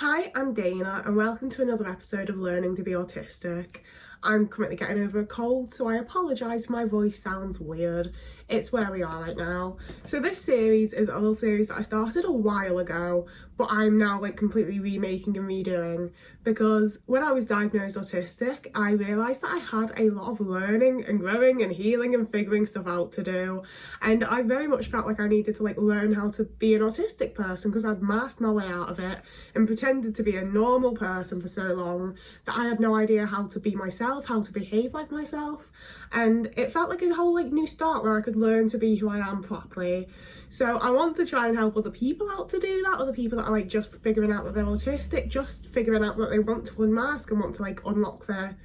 Hi, I'm Dana and welcome to another episode of Learning to be Autistic. I'm currently getting over a cold, so I apologise if my voice sounds weird. It's where we are right now. So this series is a little series that I started a while ago, but I'm now completely remaking and redoing because when I was diagnosed autistic, I realised that I had a lot of learning and growing and healing and figuring stuff out to do. And I very much felt like I needed to learn how to be an autistic person because I'd masked my way out of it and pretended to be a normal person for so long that I had no idea how to be myself, how to behave like myself. And it felt like a whole new start where I could learn to be who I am properly. So I want to try and help other people out to do that, other people that are just figuring out that they're autistic, just figuring out that they want to unmask and want to unlock their,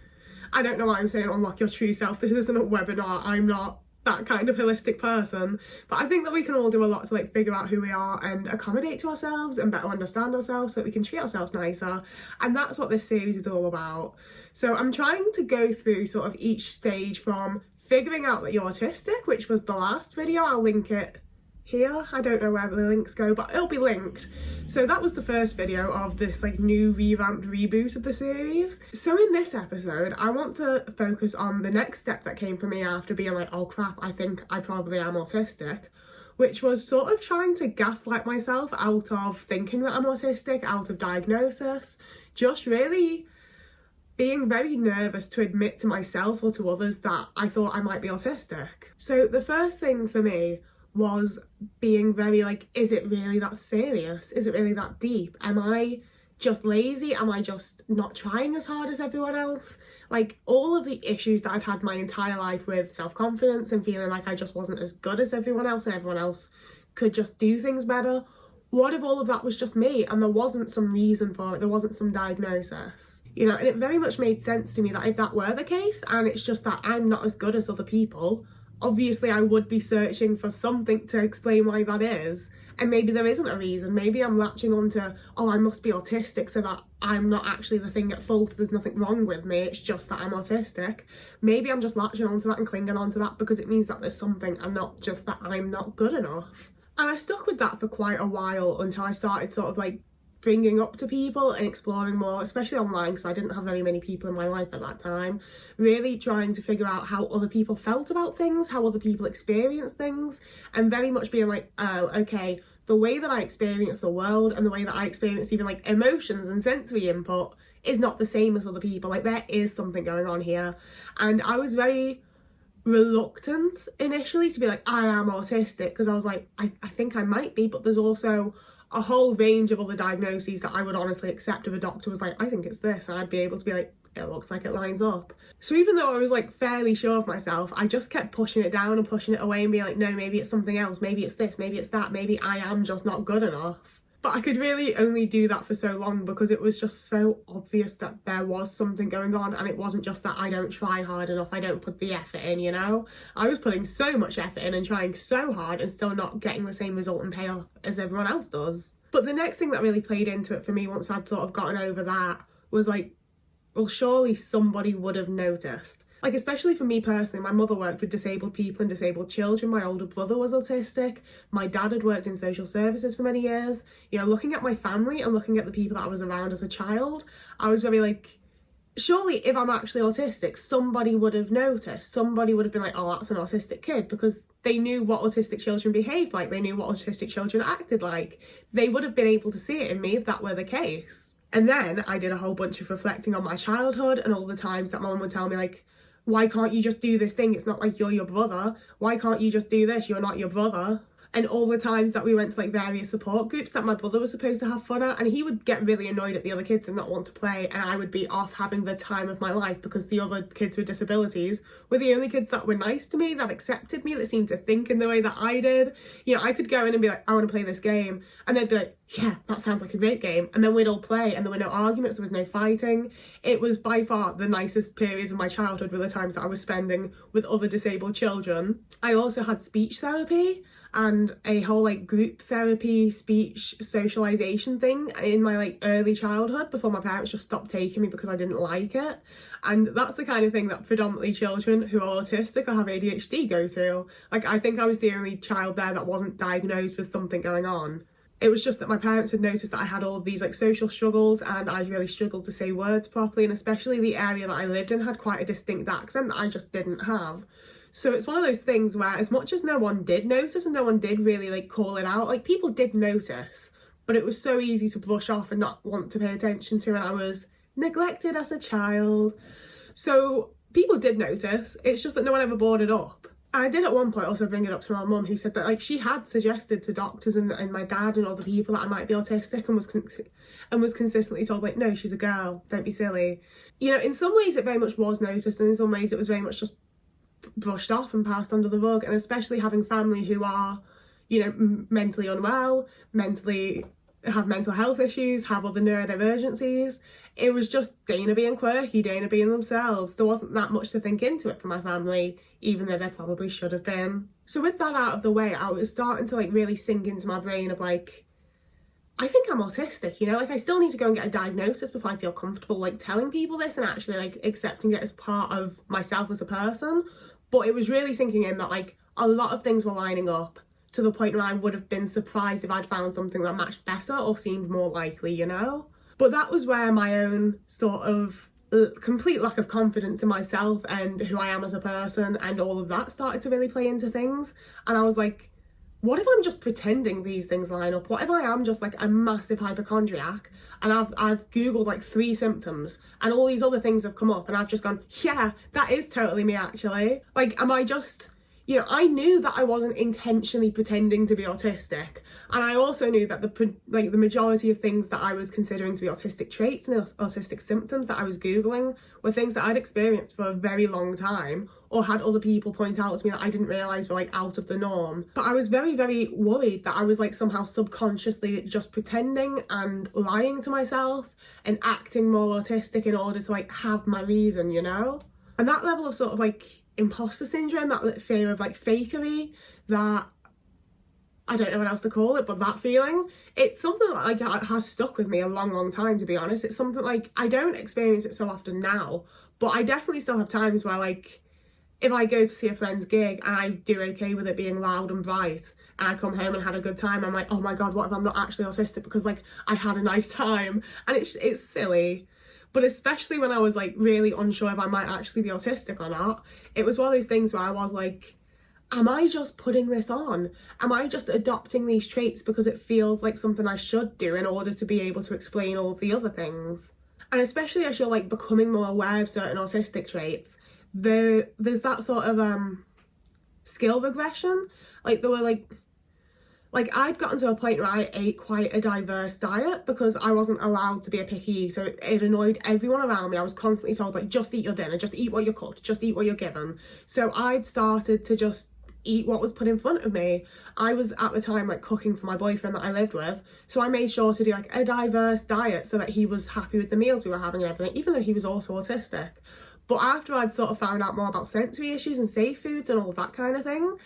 I don't know why I'm saying unlock your true self. This isn't a webinar. I'm not that kind of holistic person, but I think that we can all do a lot to figure out who we are and accommodate to ourselves and better understand ourselves so that we can treat ourselves nicer. And that's what this series is all about. So I'm trying to go through sort of each stage from figuring out that you're autistic, which was the last video. I'll link it here. I don't know where the links go, but it'll be linked. So that was the first video of this new revamped reboot of the series. So in this episode, I want to focus on the next step that came for me after being oh crap, I think I probably am autistic, which was sort of trying to gaslight myself out of thinking that I'm autistic, out of diagnosis, just really being very nervous to admit to myself or to others that I thought I might be autistic. So the first thing for me was being very is it really that serious? Is it really that deep? Am I just lazy? Am I just not trying as hard as everyone else? All of the issues that I'd had my entire life with self-confidence and feeling like I just wasn't as good as everyone else and everyone else could just do things better. What if all of that was just me and there wasn't some reason for it, there wasn't some diagnosis? And it very much made sense to me that if that were the case and it's just that I'm not as good as other people, obviously I would be searching for something to explain why that is. And maybe there isn't a reason. Maybe I'm latching on to, oh, I must be autistic so that I'm not actually the thing at fault. There's nothing wrong with me. It's just that I'm autistic. Maybe I'm just latching onto that and clinging onto that because it means that there's something and not just that I'm not good enough. And I stuck with that for quite a while until I started sort of bringing up to people and exploring more, especially online because I didn't have very many people in my life at that time, really trying to figure out how other people felt about things, how other people experienced things, and very much being oh, okay, the way that I experience the world and the way that I experience even emotions and sensory input is not the same as other people. There is something going on here. And I was very reluctant initially to be I am autistic because I was I think I might be, but there's also a whole range of other diagnoses that I would honestly accept if a doctor was I think it's this, and I'd be able to be it looks like it lines up. So even though I was fairly sure of myself, I just kept pushing it down and pushing it away and being no, maybe it's something else, maybe it's this, maybe it's that, maybe I am just not good enough. But I could really only do that for so long because it was just so obvious that there was something going on, and it wasn't just that I don't try hard enough, I don't put the effort in, I was putting so much effort in and trying so hard and still not getting the same result and payoff as everyone else does. But the next thing that really played into it for me once I'd sort of gotten over that was well, surely somebody would have noticed. Especially for me personally, my mother worked with disabled people and disabled children. My older brother was autistic. My dad had worked in social services for many years. Looking at my family and looking at the people that I was around as a child, I was very surely if I'm actually autistic, somebody would have noticed. Somebody would have been oh, that's an autistic kid, because they knew what autistic children behaved like. They knew what autistic children acted like. They would have been able to see it in me if that were the case. And then I did a whole bunch of reflecting on my childhood and all the times that my mum would tell me why can't you just do this thing? It's not you're your brother. Why can't you just do this? You're not your brother. And all the times that we went to various support groups that my brother was supposed to have fun at, and he would get really annoyed at the other kids and not want to play, and I would be off having the time of my life because the other kids with disabilities were the only kids that were nice to me, that accepted me, that seemed to think in the way that I did. I could go in and be I want to play this game, and they'd be yeah, that sounds like a great game, and then we'd all play, and there were no arguments, there was no fighting. It was by far the nicest periods of my childhood were the times that I was spending with other disabled children. I also had speech therapy and a whole group therapy, speech, socialization thing in my early childhood before my parents just stopped taking me because I didn't like it. And that's the kind of thing that predominantly children who are autistic or have ADHD go to. I think I was the only child there that wasn't diagnosed with something going on. It was just that my parents had noticed that I had all of these like social struggles and I really struggled to say words properly, and especially the area that I lived in had quite a distinct accent that I just didn't have. So it's one of those things where as much as no one did notice and no one did really like call it out, like people did notice, but it was so easy to brush off and not want to pay attention to, and I was neglected as a child. So people did notice, it's just that no one ever brought it up. I did at one point also bring it up to my mum, who said that like she had suggested to doctors and my dad and other people that I might be autistic, and was consistently told like, no, she's a girl, don't be silly. You know, in some ways it very much was noticed, and in some ways it was very much just brushed off and passed under the rug. And especially having family who are, you know, mentally unwell, have mental health issues, have other neurodivergencies, it was just Dana being quirky, Dana being themselves. There wasn't that much to think into it for my family, even though there probably should have been. So with that out of the way, I was starting to like really sink into my brain of like, I think I'm autistic, you know, like I still need to go and get a diagnosis before I feel comfortable like telling people this and actually like accepting it as part of myself as a person. But it was really sinking in that like a lot of things were lining up to the point where I would have been surprised if I'd found something that matched better or seemed more likely, you know? But that was where my own sort of complete lack of confidence in myself and who I am as a person and all of that started to really play into things. And I was like, what if I'm just pretending these things line up? What if I am just like a massive hypochondriac and I've Googled like 3 symptoms and all these other things have come up and I've just gone, yeah, that is totally me actually. Like, am I just... You know, I knew that I wasn't intentionally pretending to be autistic, and I also knew that the majority of things that I was considering to be autistic traits and autistic symptoms that I was Googling were things that I'd experienced for a very long time, or had other people point out to me that I didn't realise were like out of the norm. But I was very, very worried that I was like somehow subconsciously just pretending and lying to myself and acting more autistic in order to like have my reason, you know? And that level of sort of like imposter syndrome, that fear of like fakery, that I don't know what else to call it, but that feeling, it's something that like has stuck with me a long time, to be honest. It's something like I don't experience it so often now, but I definitely still have times where like if I go to see a friend's gig and I do okay with it being loud and bright and I come home and had a good time, I'm like, oh my god, what if I'm not actually autistic because like I had a nice time? And it's silly. But especially when I was like really unsure if I might actually be autistic or not, it was one of those things where I was like, am I just putting this on? Am I just adopting these traits because it feels like something I should do in order to be able to explain all of the other things? And especially as you're like becoming more aware of certain autistic traits, there's that sort of skill regression. Like there were like I'd gotten to a point where I ate quite a diverse diet because I wasn't allowed to be a picky eater. It annoyed everyone around me. I was constantly told like, just eat your dinner, just eat what you're cooked, just eat what you're given. So I'd started to just eat what was put in front of me. I was at the time like cooking for my boyfriend that I lived with, so I made sure to do like a diverse diet so that he was happy with the meals we were having and everything, even though he was also autistic. But after I'd sort of found out more about sensory issues and safe foods and all of that kind of thing,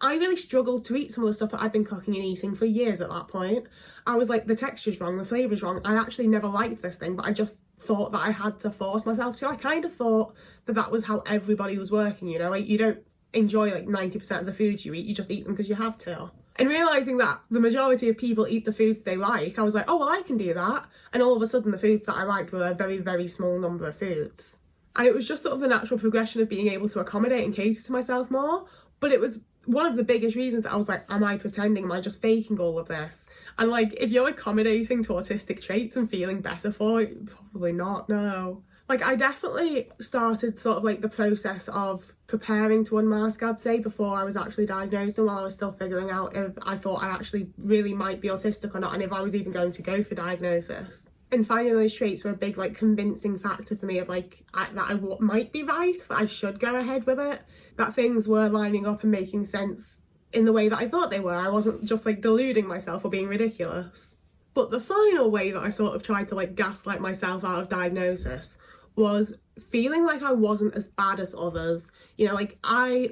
I really struggled to eat some of the stuff that I'd been cooking and eating for years at that point. I was like, the texture's wrong, the flavour's wrong. I actually never liked this thing, but I just thought that I had to force myself to. I kind of thought that that was how everybody was working, you know? Like, you don't enjoy like 90% of the foods you eat, you just eat them because you have to. And realising that the majority of people eat the foods they like, I was like, oh, well, I can do that. And all of a sudden, the foods that I liked were a very, very small number of foods. And it was just sort of the natural progression of being able to accommodate and cater to myself more. But it was one of the biggest reasons that I was like, am I pretending? Am I just faking all of this? And like, if you're accommodating to autistic traits and feeling better for it, probably not, no. Like, I definitely started sort of like the process of preparing to unmask, I'd say, before I was actually diagnosed, and while I was still figuring out if I thought I actually really might be autistic or not, and if I was even going to go for diagnosis. And finding those traits were a big like convincing factor for me of like that I might be right, that I should go ahead with it, that things were lining up and making sense in the way that I thought they were. I wasn't just like deluding myself or being ridiculous. But the final way that I sort of tried to like gaslight myself out of diagnosis was feeling like I wasn't as bad as others. You know, like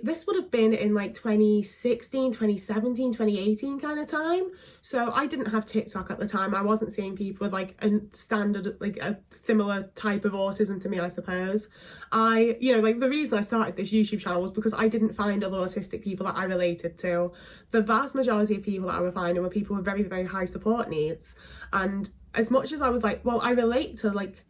this would have been in like 2016, 2017, 2018 kind of time. So I didn't have TikTok at the time. I wasn't seeing people with like a standard, like a similar type of autism to me, I suppose. You know, like the reason I started this YouTube channel was because I didn't find other autistic people that I related to. The vast majority of people that I was finding were people with very, very high support needs. And as much as I was like, well, I relate to like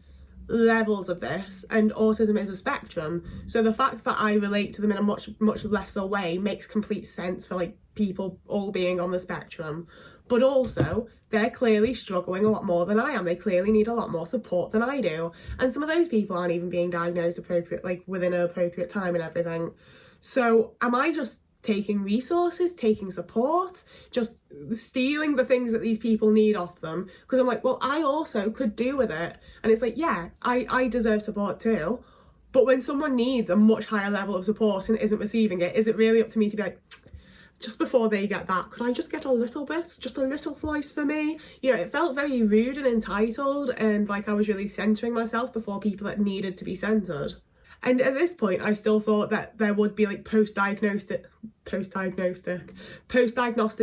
levels of this, and autism is a spectrum, so the fact that I relate to them in a much lesser way makes complete sense for like people all being on the spectrum. But also they're clearly struggling a lot more than I am. They clearly need a lot more support than I do, and some of those people aren't even being diagnosed appropriate, like within an appropriate time and everything. So am I just taking resources, taking support, just stealing the things that these people need off them? Because I'm like, well, I also could do with it. And it's like, yeah, I deserve support too. But when someone needs a much higher level of support and isn't receiving it, is it really up to me to be like, just before they get that, could I just get a little bit, just a little slice for me? You know, it felt very rude and entitled, and like I was really centering myself before people that needed to be centered. And at this point, I still thought that there would be like post-diagnostic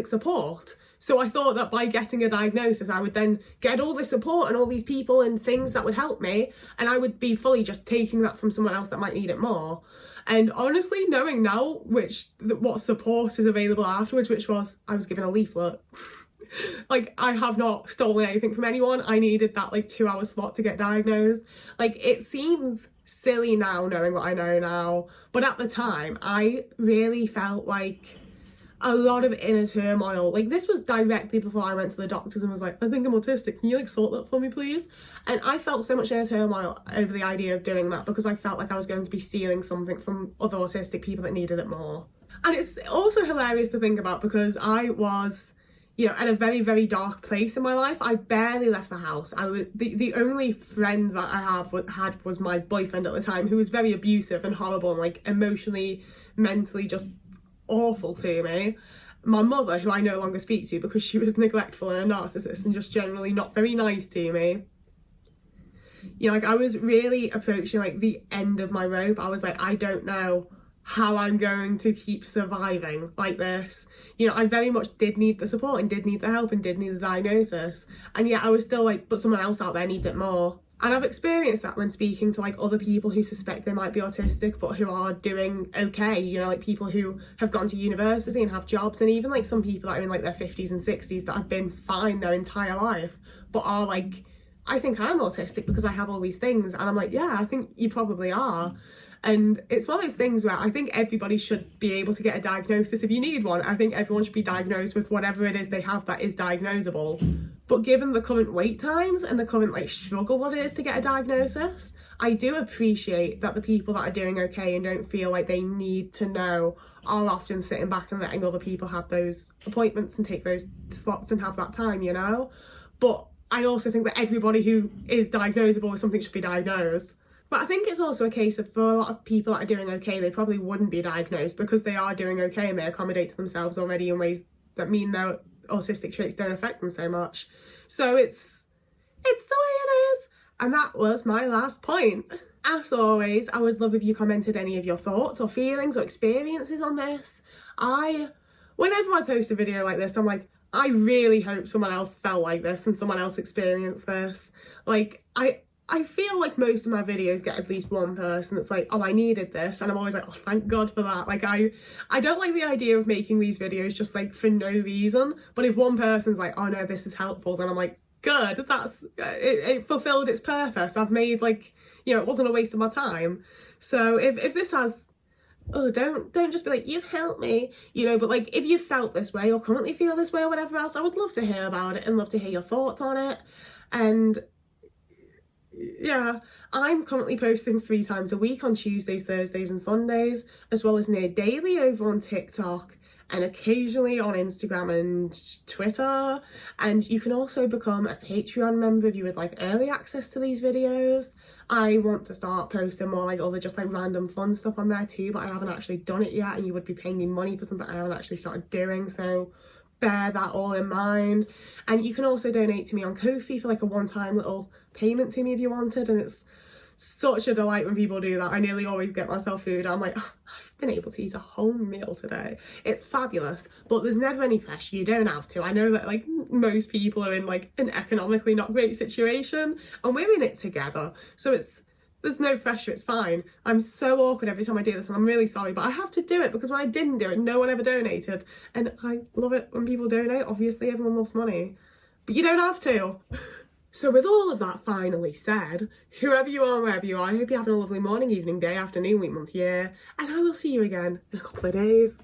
support. So I thought that by getting a diagnosis, I would then get all this support and all these people and things that would help me, and I would be fully just taking that from someone else that might need it more. And honestly, knowing now what support is available afterwards, which was I was given a leaflet. Like, I have not stolen anything from anyone. I needed that like 2-hour slot to get diagnosed. Like, it seems silly now knowing what I know now, but at the time I really felt like a lot of inner turmoil. Like, this was directly before I went to the doctors and was like, I think I'm autistic, can you like sort that for me please? And I felt so much inner turmoil over the idea of doing that because I felt like I was going to be stealing something from other autistic people that needed it more. And it's also hilarious to think about because I was, you know, at a very, very dark place in my life. I barely left the house. The only friend that I had was my boyfriend at the time, who was very abusive and horrible and like emotionally, mentally just awful to me. My mother, who I no longer speak to because she was neglectful and a narcissist and just generally not very nice to me. You know, like I was really approaching like the end of my rope. I was like, I don't know how I'm going to keep surviving like this. You know, I very much did need the support and did need the help and did need the diagnosis. And yet I was still like, but someone else out there needs it more. And I've experienced that when speaking to like other people who suspect they might be autistic but who are doing okay, you know, like people who have gone to university and have jobs, and even like some people that are in like their 50s and 60s that have been fine their entire life but are like, I think I'm autistic because I have all these things. And I'm like, yeah, I think you probably are. And it's one of those things where I think everybody should be able to get a diagnosis if you need one. I think everyone should be diagnosed with whatever it is they have that is diagnosable. But given the current wait times and the current like struggle that it is to get a diagnosis, I do appreciate that the people that are doing okay and don't feel like they need to know are often sitting back and letting other people have those appointments and take those slots and have that time, you know? But I also think that everybody who is diagnosable with something should be diagnosed. But I think it's also a case of, for a lot of people that are doing okay, they probably wouldn't be diagnosed because they are doing okay and they accommodate to themselves already in ways that mean their autistic traits don't affect them so much. So it's the way it is. And that was my last point. As always, I would love if you commented any of your thoughts or feelings or experiences on this. Whenever I post a video like this, I'm like, I really hope someone else felt like this and someone else experienced this. Like, I feel like most of my videos get at least one person that's like, oh, I needed this, and I'm always like, oh, thank God for that. Like, I don't like the idea of making these videos just like for no reason, but if one person's like, oh no, this is helpful, then I'm like, good, that's it fulfilled its purpose. I've made, like, you know, it wasn't a waste of my time. So if this has, oh, don't just be like, you've helped me, you know, but like if you felt this way or currently feel this way or whatever else, I would love to hear about it and love to hear your thoughts on it. And yeah, I'm currently posting 3 times a week on Tuesdays, Thursdays and Sundays, as well as near daily over on TikTok and occasionally on Instagram and Twitter. And you can also become a Patreon member if you would like early access to these videos. I want to start posting more like other just like random fun stuff on there too, but I haven't actually done it yet, and you would be paying me money for something I haven't actually started doing, so bear that all in mind. And you can also donate to me on Ko-fi for like a one-time little payment to me if you wanted, and it's such a delight when people do that. I nearly always get myself food. I'm like, oh, I've been able to eat a whole meal today. It's fabulous, but there's never any pressure. You don't have to. I know that like most people are in like an economically not great situation, and we're in it together. So there's no pressure, it's fine. I'm so awkward every time I do this and I'm really sorry, but I have to do it because when I didn't do it, no one ever donated. And I love it when people donate. Obviously, everyone loves money, but you don't have to. So with all of that finally said, whoever you are, wherever you are, I hope you're having a lovely morning, evening, day, afternoon, week, month, year, and I will see you again in a couple of days.